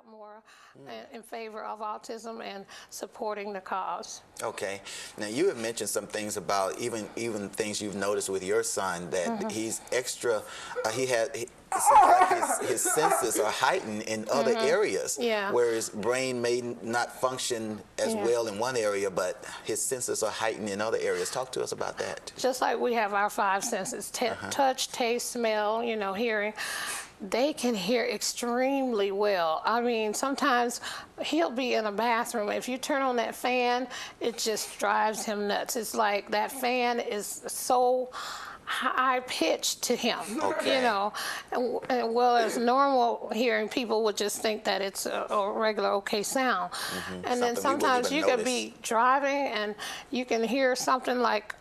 more in favor of autism and supporting the cause. Okay. Now, you have mentioned some things about even things you've noticed with your son, that he's extra, it seems like his senses are heightened in other areas, where his brain may not function as well in one area, but his senses are heightened in other areas. Talk to us about that. Just like we have our five senses, touch, taste, smell, hearing. They can hear extremely well. I mean, sometimes he'll be in a bathroom. If you turn on that fan, it just drives him nuts. It's like that fan is so high pitched to him, and well, as normal hearing people would just think that it's a regular okay sound. And then sometimes you could be driving and you can hear something like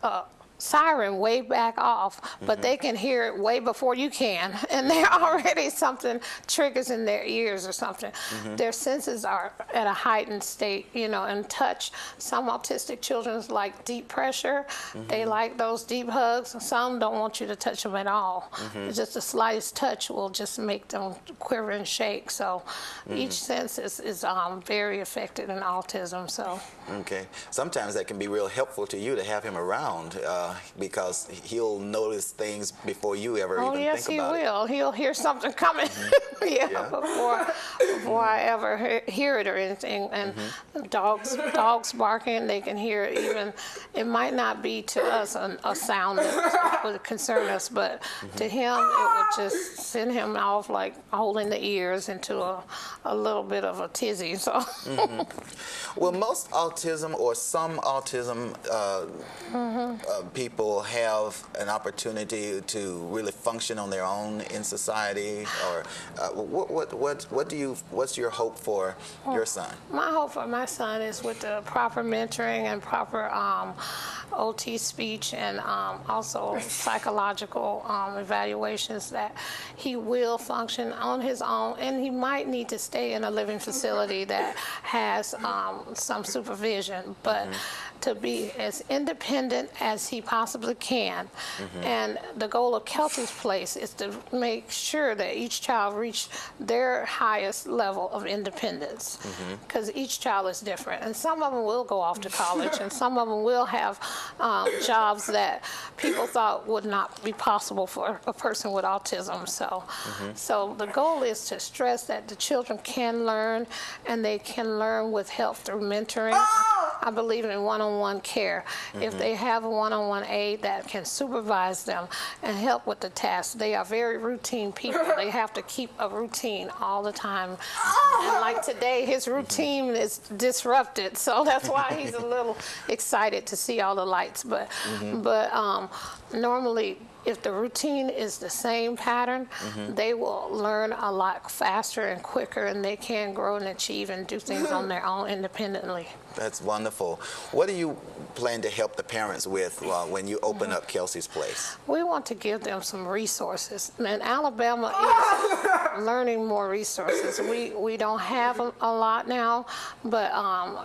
siren way back off, but they can hear it way before you can, and they're already something triggers in their ears or something. Their senses are at a heightened state, and touch. Some autistic children like deep pressure. They like those deep hugs. Some don't want you to touch them at all. Just the slightest touch will just make them quiver and shake. So each sense is very affected in autism. So okay, sometimes that can be real helpful to you to have him around. Because he'll notice things before you ever even think about it. Oh, yes, he will. He'll hear something coming before I ever hear it or anything. And dogs barking, they can hear it even. It might not be to us a sound that would concern us, but to him, it would just send him off like holding the ears into a little bit of a tizzy. So. Well, most autism or some autism people have an opportunity to really function on their own in society, or what's your hope for your son? My hope for my son is with the proper mentoring and proper OT speech and also psychological evaluations, that he will function on his own, and he might need to stay in a living facility that has some supervision, but to be as independent as he possibly can. And the goal of Kelsey's Place is to make sure that each child reach their highest level of independence, because each child is different, and some of them will go off to college and some of them will have jobs that people thought would not be possible for a person with autism. So the goal is to stress that the children can learn, and they can learn with help through mentoring. I believe in one-on-one care. If they have a one-on-one aide that can supervise them and help with the tasks, they are very routine people. They have to keep a routine all the time. And like today, his routine is disrupted, so that's why he's a little excited to see all the lights. But normally, if the routine is the same pattern, they will learn a lot faster and quicker, and they can grow and achieve and do things on their own independently. That's wonderful. What do you plan to help the parents with when you open up Kelsey's Place? We want to give them some resources. And Alabama is learning more resources. We don't have a lot now, but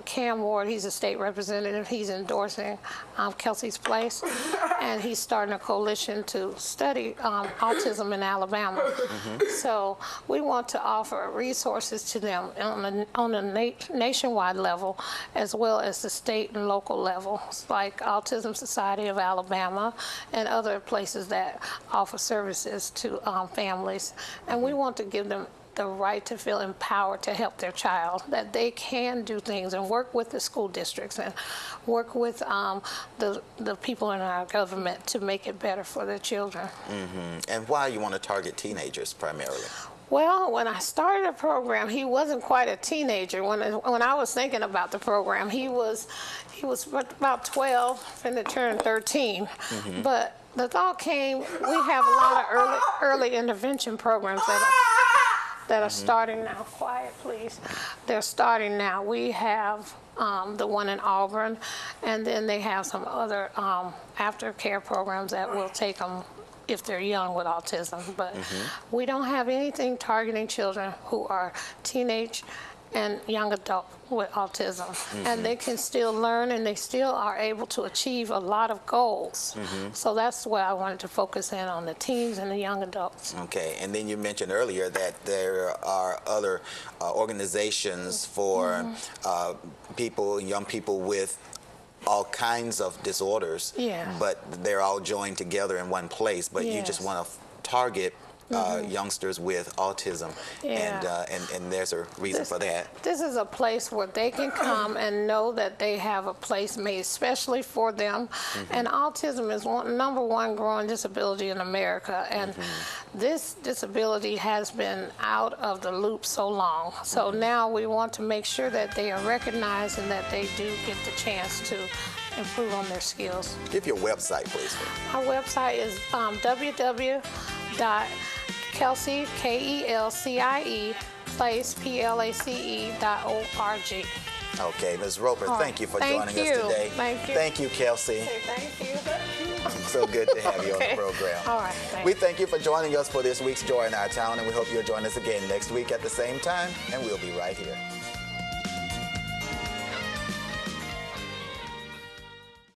Cam Ward, he's a state representative, he's endorsing Kelsey's Place, and he's starting a coalition to study autism in Alabama. So we want to offer resources to them on a nationwide level, as well as the state and local levels, like Autism Society of Alabama and other places that offer services to families. And we want to give them the right to feel empowered to help their child, that they can do things and work with the school districts and work with the people in our government to make it better for their children. And why you want to target teenagers primarily? Well, when I started the program, he wasn't quite a teenager. When I was thinking about the program, he was about 12, finna turn 13. But the thought came, we have a lot of early intervention programs that are starting now. Quiet, please. They're starting now. We have the one in Auburn, and then they have some other aftercare programs that will take them if they're young with autism. But we don't have anything targeting children who are teenage and young adult with autism. And they can still learn, and they still are able to achieve a lot of goals. So that's where I wanted to focus in on the teens and the young adults. Okay, and then you mentioned earlier that there are other organizations for people, young people with all kinds of disorders, but they're all joined together in one place, but you just want to target youngsters with autism, and there's a reason for that. This is a place where they can come and know that they have a place made especially for them. And autism is number one growing disability in America, and this disability has been out of the loop so long. So now we want to make sure that they are recognized and that they do get the chance to improve on their skills. Give your website, please. Our website is www.Kelcie, Kelcie, place, place.org. Okay, Ms. Roper, thank you for joining us today. Thank you. Thank you, Kelcie. Thank you. So good to have you on the program. All right. We thank you for joining us for this week's Joy in Our Town, and we hope you'll join us again next week at the same time, and we'll be right here.